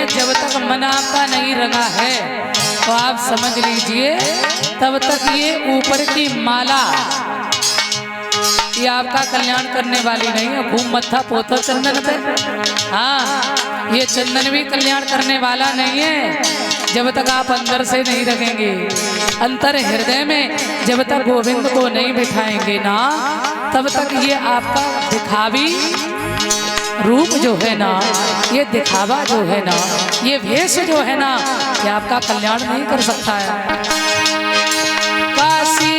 हैं जब तक मन आपका नहीं रंगा है तो आप समझ लीजिए तब तक ये ऊपर की माला ये आपका कल्याण करने वाली नहीं है। खूब मत्था पोतो चंदन पे, हाँ ये चंदन भी कल्याण करने वाला नहीं है जब तक आप अंदर से नहीं रखेंगे। अंतर हृदय में जब तक गोविंद को नहीं बिठाएंगे ना तब तक ये आपका दिखावी रूप जो है ना, ये दिखावा जो है ना, ये वेश जो है ना, ये आपका कल्याण नहीं कर सकता है। काशी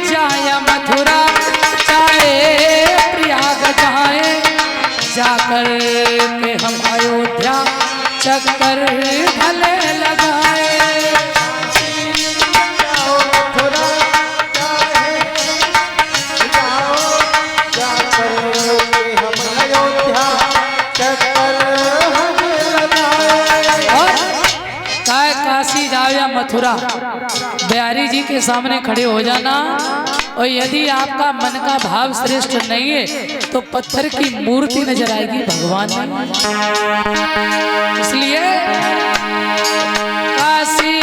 जाया मथुरा चाहे प्रयाग जाए, जाकर के हम अयोध्या चक्कर भले लगाए। मथुरा बिहारी जी के सामने खड़े हो जाना और यदि आपका मन का भाव श्रेष्ठ नहीं है तो पत्थर की मूर्ति नजर आएगी, भगवान नहीं। इसलिए काशी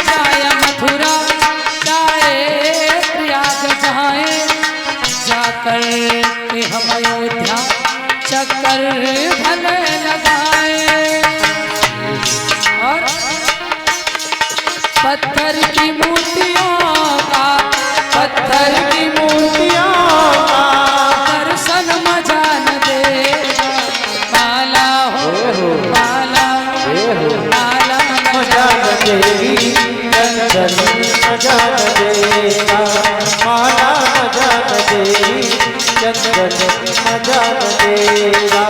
जाए मथुरा जाए प्रयाग जाए, जाकर के हम अयोध्या चक्कर भले लगाए। और पत्थर की मूर्तियों का, पत्थर की मूर्तियों का दर्शन मजा न दे, माला हो माला माला मजा न देगी, चंदन मजा न देगा, माला मजा न देगी, चंदन मजा न देगा।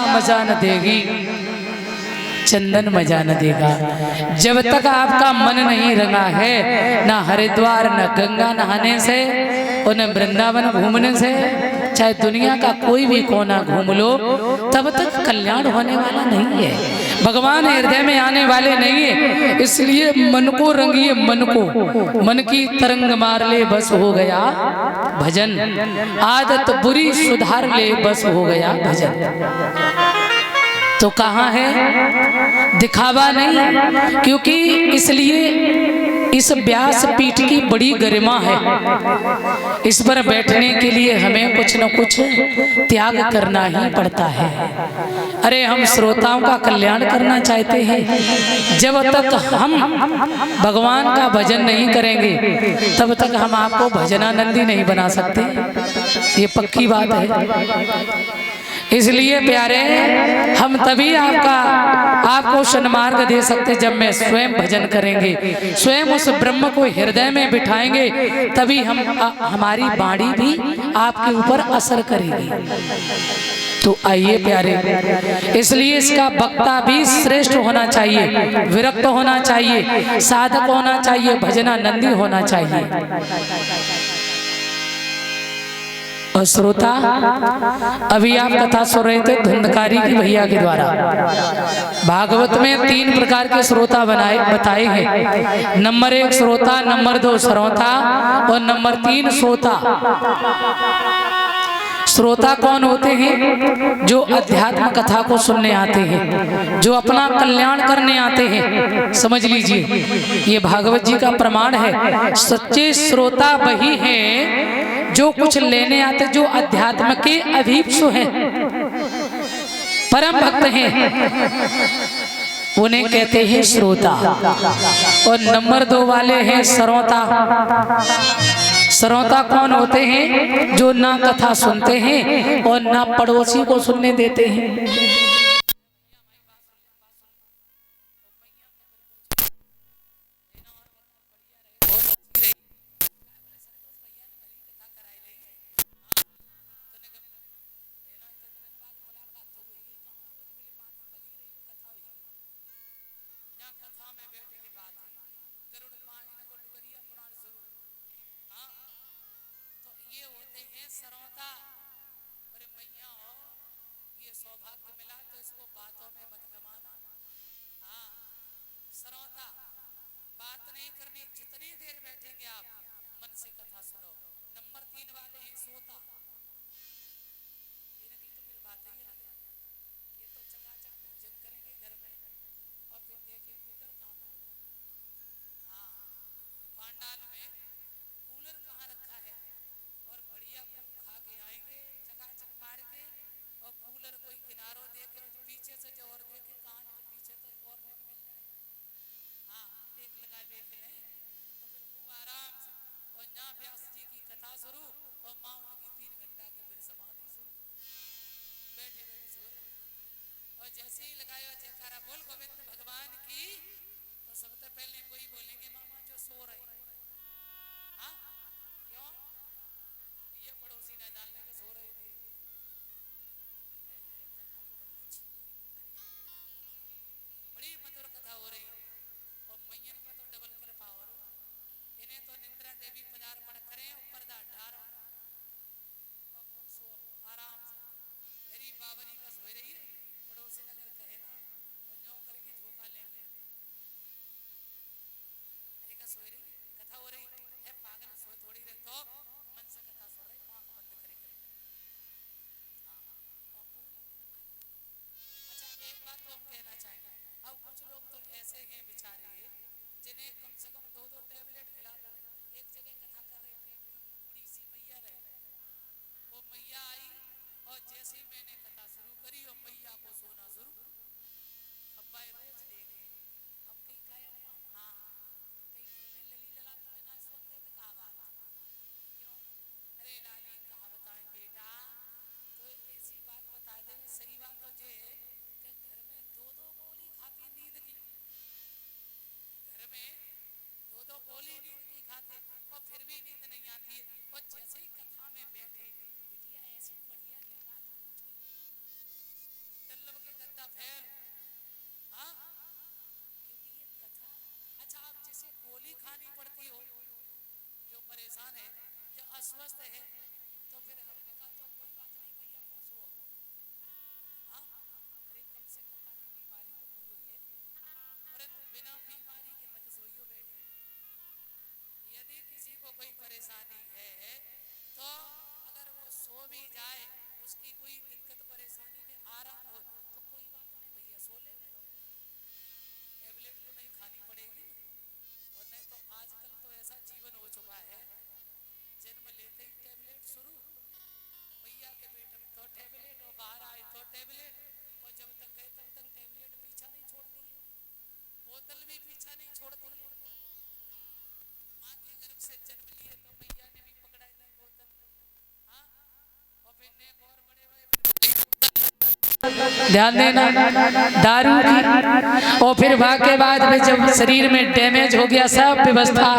मजा न देगी, चंदन मजा न देगा। जब तक आपका मन नहीं रंगा है, ना हरिद्वार न गंगा नहाने से और न वृंदावन घूमने से, चाहे दुनिया का कोई भी कोना घूम लो, तब तक कल्याण होने वाला नहीं है। भगवान हृदय में आने वाले नहीं है। इसलिए मन को रंगिए, मन को, मन की तरंग मार ले बस हो गया भजन, आदत बुरी सुधार ले बस हो गया भजन। तो कहाँ है दिखावा नहीं, क्योंकि इसलिए इस व्यास पीठ की बड़ी गरिमा है। इस पर बैठने के लिए हमें कुछ न कुछ त्याग करना ही पड़ता है। अरे हम श्रोताओं का कल्याण करना चाहते हैं, जब तक हम भगवान का भजन नहीं करेंगे तब तक हम आपको भजनानंदी नहीं बना सकते, ये पक्की बात है। इसलिए प्यारे हम तभी आपको सन्मार्ग दे सकते जब मैं स्वयं भजन करेंगे, स्वयं उस ब्रह्म को हृदय में बिठाएंगे, तभी हमारी वाणी भी आपके ऊपर असर करेगी। तो आइए प्यारे, इसलिए इसका वक्ता भी श्रेष्ठ होना चाहिए, विरक्त होना चाहिए, साधक होना चाहिए, भजनानंदी होना चाहिए। और श्रोता अभी आप कथा सुन रहे थे धुंधकारी की भैया के द्वारा। भागवत में 3 प्रकार के श्रोता बताए हैं। नंबर 1 श्रोता, नंबर 2 श्रोता और नंबर 3 श्रोता। श्रोता कौन होते हैं? जो अध्यात्म कथा को सुनने आते हैं, जो अपना कल्याण करने आते हैं। समझ लीजिए, ये भागवत जी का प्रमाण है। सच्चे श्रोता वही हैं जो कुछ लेने आते, जो अध्यात्म के अभीप्सु हैं, परम भक्त हैं, उन्हें कहते हैं श्रोता। और नंबर 2 वाले हैं श्रोता। श्रोता कौन होते हैं? जो ना कथा सुनते हैं और ना पड़ोसी को सुनने देते हैं। में बैठे की बात है, गरुड़ पांच न को डुगरिया पुराण शुरू। हाँ, तो ये होते हैं सरवता। अरे मैया हो, ये सौभाग्य मिला तो इसको बातों में मत गमाना। हाँ, सरवता बात नहीं करनी, जितनी देर बैठेंगे आप मन से कथा सुनो। नंबर 3 वाले हैं सोता, इनकी तो फिर बात ही अलग है। ये तो चकाचक भोजन करेंगे घर में और फिर देखे कूलर कहाँ है। हाँ, पांडाल में कूलर कहाँ रखा है और बढ़िया खा के आएंगे चकाचक मार के, और कूलर कोई किनारों देखे पीछे से जो और देखे कान के पीछे तो और नहीं मिल जाए। हाँ, टेक लगा देख लें तो फिर खूब आराम से, और जहाँ व्यास जी की कथा शुरू और माँ उनकी 3 घंटा की फिर समाधि शुरू, बैठे बैठे सो रहे। और जैसे ही लगायो जयकारा बोल गोविंद भगवान की, तो सबसे पहले कोई बोलेंगे मामा जो सो रहे। हाँ, क्यों? ये पड़ोसी ना जान ले के सो रहे थे। बड़ी मधुर कथा हो रही और मैयन पे तो डबल कृपा हो रही। इन्हें तो निद्रा देवी पदार्पण करें और पर्दा ढारो और सो आराम से। मेरी बाबरी का सो रही है, पड़ोसी नगर कहे ना और जो करके धोखा लेंगे। अरे का सो रही कथा हो रही है, पागल सो थोड़ी रहे तो मन से कथा सुन रहे, आंख बंद करे करे। हाँ, अच्छा एक बात तो हम कहना चाहेंगे, अब कुछ लोग तो ऐसे हैं बेचारे जिन्हें कम से कम 2-2 टैबलेट खिला दो। एक जगह कथा कर रहे थे, बूढ़ी सी मैया रहे, वो मैया आई और जैसे ही मैंने कथा शुरू करी और मैया को सोना शुरू। अब भाई रोज देखे हम कहीं खाए अम्मा, हाँ कहीं घर में लली लला तुम्हें ना सुन देते कहा बात क्यों? अरे लाली कहा बताएं बेटा, तो ऐसी बात बता दे। सही बात तो ये कि घर में 2-2 गोली खाती नींद की, घर में 2-2 गोली नींद की खाते और फिर भी नींद नहीं आती है। और जैसे ही कथा में बैठे बिटिया ऐसी बढ़िया नींद आती के गद्दा फैल। हाँ, क्योंकि ये कथा। अच्छा, आप जिसे गोली खानी पड़ती हो, जो परेशान है, जो अस्वस्थ है, तो फिर हमने कहा तो कोई बात नहीं भैया खुश हो। हाँ, अरे कम से कम बाकी बीमारी तो दूर हुई है, परंतु बिना बीमारी के मत सोइयो बैठे। यदि किसी को कोई परेशानी है तो अगर वो सो भी जाए, उसकी कोई दिक्कत परेशानी में आराम हो तो कोई बात नहीं भैया सो लेने दो, टैबलेट तो नहीं खानी पड़ेगी। और नहीं तो आजकल तो ऐसा जीवन हो चुका है, जन्म लेते ही टैबलेट शुरू, भैया के पेट में तो टैबलेट और बाहर आए तो टैबलेट, और जब तक गए तब तक टैबलेट पीछा नहीं छोड़ती, बोतल भी पीछा नहीं छोड़ती। माँ के गर्भ से जन्म लिए तो मैया ने भी पकड़ाई थी बोतल। हाँ, और फिर नेक और बड़े ध्यान देना दारू की। और फिर भाग के बाद में जब शरीर में डैमेज हो गया, सब व्यवस्था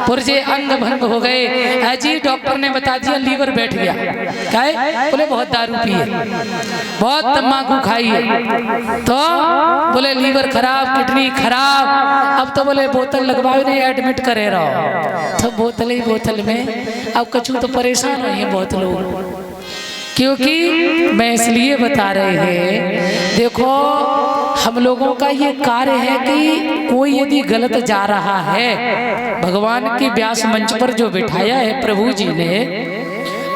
पुर्जे अंग भंग हो गए, अजी डॉक्टर ने बता दिया लीवर बैठ गया। क्या? बोले बहुत दारू पी है, बहुत तम्बाकू खाई है, तो बोले लीवर खराब, किडनी खराब। अब तो बोले बोतल लगवाओ, नहीं एडमिट करे रहो। तो बोतल ही बोतल में अब कछु तो परेशान हुए हैं बहुत लोग। क्योंकि मैं इसलिए बता रहे हैं, देखो हम लोगों का ये कार्य है कि कोई यदि गलत जा रहा है, भगवान की व्यास मंच पर जो बिठाया है प्रभु जी ने,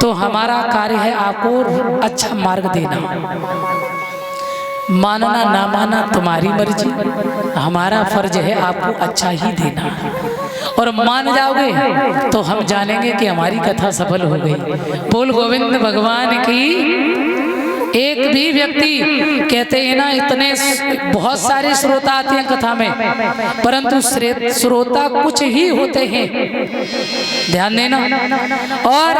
तो हमारा कार्य है आपको अच्छा मार्ग देना। मानना ना मानना तुम्हारी मर्जी, हमारा फर्ज है आपको अच्छा ही देना। और मान जाओगे तो हम जानेंगे कि हमारी कथा सफल हो गई। बोल गोविंद भगवान की। एक भी व्यक्ति कहते हैं ना, इतने बहुत सारे श्रोता आते हैं कथा में, परंतु श्रोता कुछ ही होते हैं, ध्यान देना। और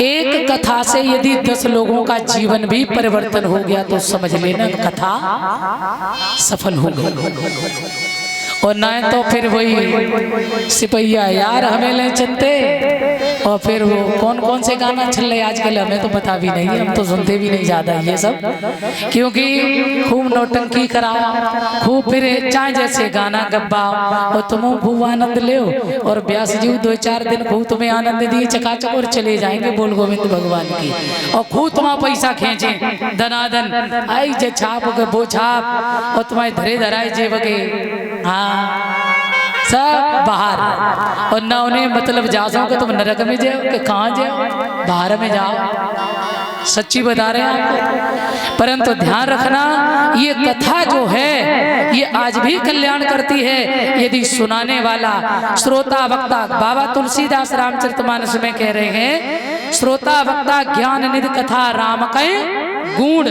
एक कथा से यदि 10 लोगों का जीवन भी परिवर्तन हो गया तो समझ लेना कथा सफल हो गई। और ना तो फिर वही सिपहिया यार हमें ले चलते, और फिर वो कौन कौन से गाना चल रहे आजकल हमें तो पता भी नहीं है, हम तो सुनते भी नहीं ज़्यादा ये सब, क्योंकि खूब नौटंकी करा, खूब फिर चाहे जैसे गाना गब्बा और तुम खूब आनंद ले, और व्यास जी 2-4 दिन खूब तुम्हें आनंद दिए चकाचक और चले जाएंगे बोल गोविंद भगवान की, और खूब तुम्हारा पैसा खींचे धनाधन आई जे छाप वो छाप और तुम्हारे धरे धराए जे वगे, हाँ सब बाहर, और ना उन्हें मतलब जा सको कि तुम नरक में जाओ कि कहाँ जाओ, बाहर में जाओ, सच्ची बता रहे हैं आपको। परंतु ध्यान रखना ये कथा जो है ये आज भी कल्याण करती है, यदि सुनाने वाला श्रोता वक्ता, बाबा तुलसीदास रामचरितमानस में कह रहे हैं श्रोता वक्ता ज्ञान निधि कथा राम कै गुण,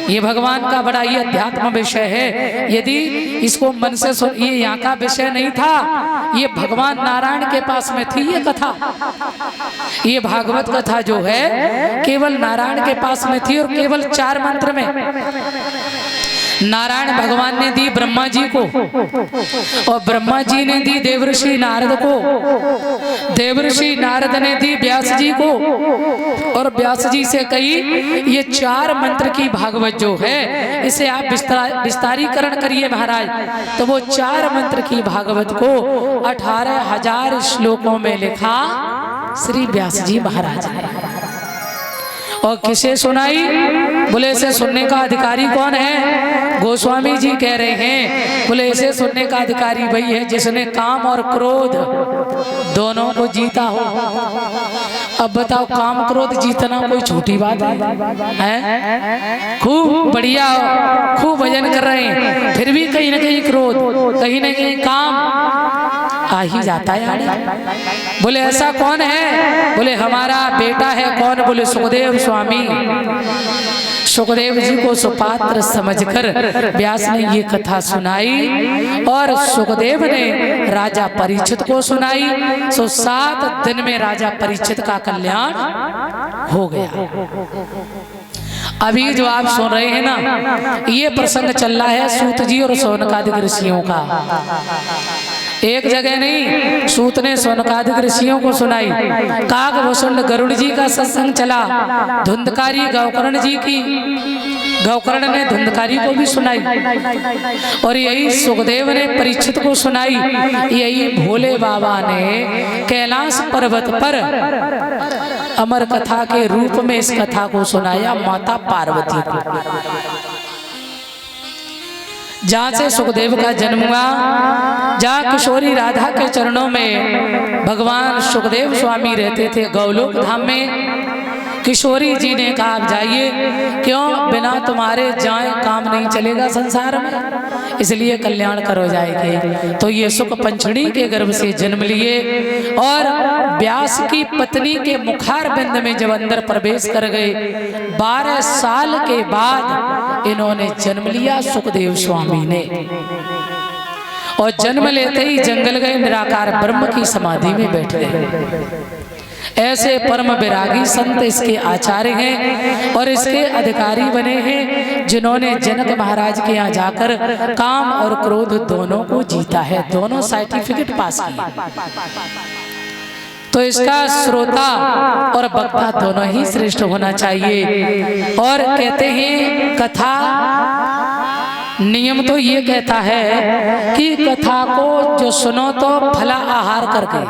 ये भगवान का बड़ा ये अध्यात्म विषय है, यदि इसको मन से सुन, ये यहाँ का विषय नहीं था, ये भगवान नारायण के पास में थी ये कथा, ये भागवत कथा जो है केवल नारायण के पास में थी, और केवल 4 मंत्र में नारायण भगवान ने दी ब्रह्मा जी को, और ब्रह्मा जी ने दी देवर्षि नारद को, देवर्षि नारद ने दी व्यास जी को, और व्यास जी से कही ये 4 मंत्र की भागवत जो है इसे आप विस्तारीकरण करिए महाराज, तो वो 4 मंत्र की भागवत को 18,000 श्लोकों में लिखा श्री व्यास जी महाराज ने, और किसे सुनाई, बोले इसे सुनने का अधिकारी कौन है, गोस्वामी जी कह रहे हैं, बोले इसे सुनने का अधिकारी वही है जिसने काम और क्रोध दोनों को जीता हो। अब बताओ काम क्रोध जीतना कोई छोटी बात है? खूब बढ़िया खूब भजन कर रहे हैं, फिर भी कहीं ना कहीं क्रोध, कहीं ना कहीं काम आ ही जाता है यार। बोले ऐसा कौन है, बोले हमारा बेटा है, कौन, बोले सुखदेव स्वामी। सुखदेव जी को सुपात्र समझकर व्यास ने ये कथा सुनाई, और सुखदेव ने राजा परीक्षित को सुनाई, सो 7 दिन में राजा परीक्षित का कल्याण हो गया। अभी जो आप सुन रहे हैं ना, ये प्रसंग चल रहा है सूत जी और शौनकादिक ऋषियों का। एक जगह नहीं, सूत ने शौनकादिक ऋषियों को सुनाई, काकभूषण गरुड़ जी का सत्संग चला, धुंधकारी गौकर्ण जी की, गौकर्ण ने धुंधकारी को भी सुनाई, और यही सुखदेव ने परीक्षित को सुनाई। यही भोले बाबा ने कैलाश पर्वत पर अमर कथा के रूप में इस कथा को सुनाया माता पार्वती को। जहाँ से सुखदेव का जन्म हुआ, जहाँ किशोरी राधा के चरणों में भगवान सुखदेव स्वामी रहते थे गौलोक धाम में, किशोरी जी ने कहा आप जाइए, क्यों, बिना तुम्हारे जाए काम नहीं चलेगा संसार में, इसलिए कल्याण करो जाएंगे। तो ये सुख पंचणी के गर्भ से जन्म लिए, और व्यास की पत्नी के मुखार बिंद में जब अंदर प्रवेश कर गए, 12 साल के बाद इन्होंने जन्म लिया सुखदेव स्वामी ने, और जन्म लेते ही जंगल गए, निराकार ब्रह्म की समाधि में बैठ गए। ऐसे परम विरागी संत इसके आचार्य हैं, और इसके अधिकारी बने हैं, जिन्होंने जनक महाराज के यहाँ जाकर काम और क्रोध दोनों को जीता है, दोनों सर्टिफिकेट पास किए। तो इसका श्रोता और वक्ता दोनों ही श्रेष्ठ होना चाहिए। और कहते हैं कथा नियम तो ये कहता है कि कथा को जो सुनो तो फला आहार करके,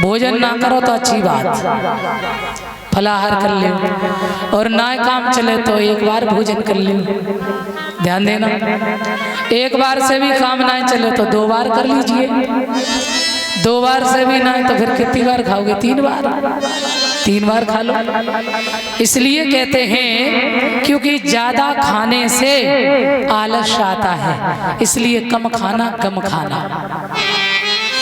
भोजन ना करो तो अच्छी बात, फलाहार कर ले, और ना काम चले तो एक बार भोजन कर ले। ध्यान देना, एक बार से भी काम ना चले तो 2 बार कर लीजिए, 2 बार से भी ना तो फिर कितनी बार खाओगे? 3 बार, 3 बार खा लो। इसलिए कहते हैं क्योंकि ज्यादा खाने से आलस आता है, इसलिए कम खाना, कम खाना।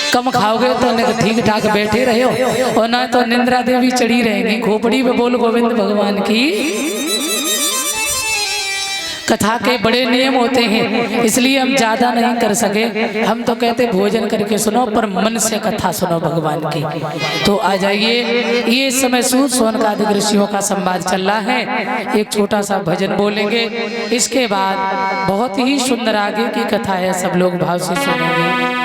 कम खाओगे तो ठीक ठाक बैठे रहे हो, और ना तो निंद्रा देवी चढ़ी रहेंगी खोपड़ी में। बोल गोविंद भगवान की। कथा के बड़े नियम होते हैं, इसलिए हम ज़्यादा नहीं कर सके। हम तो कहते भोजन करके सुनो, पर मन से कथा सुनो भगवान की। तो आ जाइए, ये इस समय सूत सोनकादिक ऋषियों का संवाद चल रहा है। एक छोटा सा भजन बोलेंगे, इसके बाद बहुत ही सुंदर आगे की कथा है, सब लोग भाव से सुनेंगे।